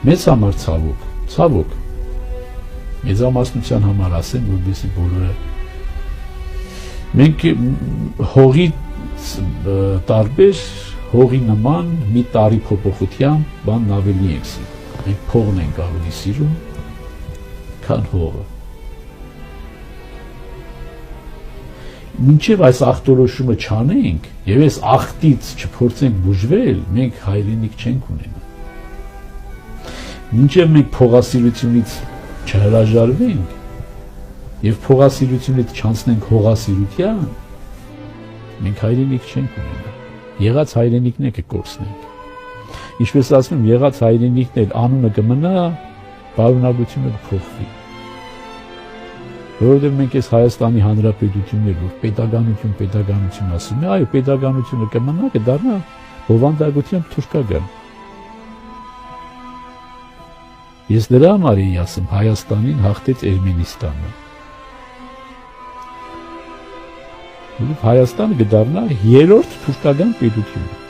Մեծ համար ցավոք, մեծամասնության համար ասեմ, որովհետեւ բոլորը մենք հողի տարբեր հողի նման մի տարի փոփոխության բան ավելի ենք սիրում։ Մենք փողն ենք ավելի սիրում, քան հողը։ Մինչև այս ախտորոշումը չանենք եւ այս ախտից չփորձենք բուժվել, մենք հայրենիք չենք ունենա։ Մինչև մենք փողասիրությունից չհրաժարվենք եւ փողասիրությունից չանցնենք հողասիրության, մենք հայրենիք չենք ունենա։ Եղած հայրենիքն է կկորցնենք։ Ինչպես ասում եմ, եղած հայրենիքն էլ անունը կմնա, բարունակությունը կփոխվի։ Որովհետև մենք այս Հայաստանի Հանրապետությունն էլ որ պետականություն ասում է, այո, պետականությունը կմնա, կդառնա բովանդակությամբ թուրքական։ Ես դրա համար էի ասում, Հայաստանին հաղթեց Էրմենիստանը։ Հայաստանը կդառնա երրորդ թուրքական պետությունը։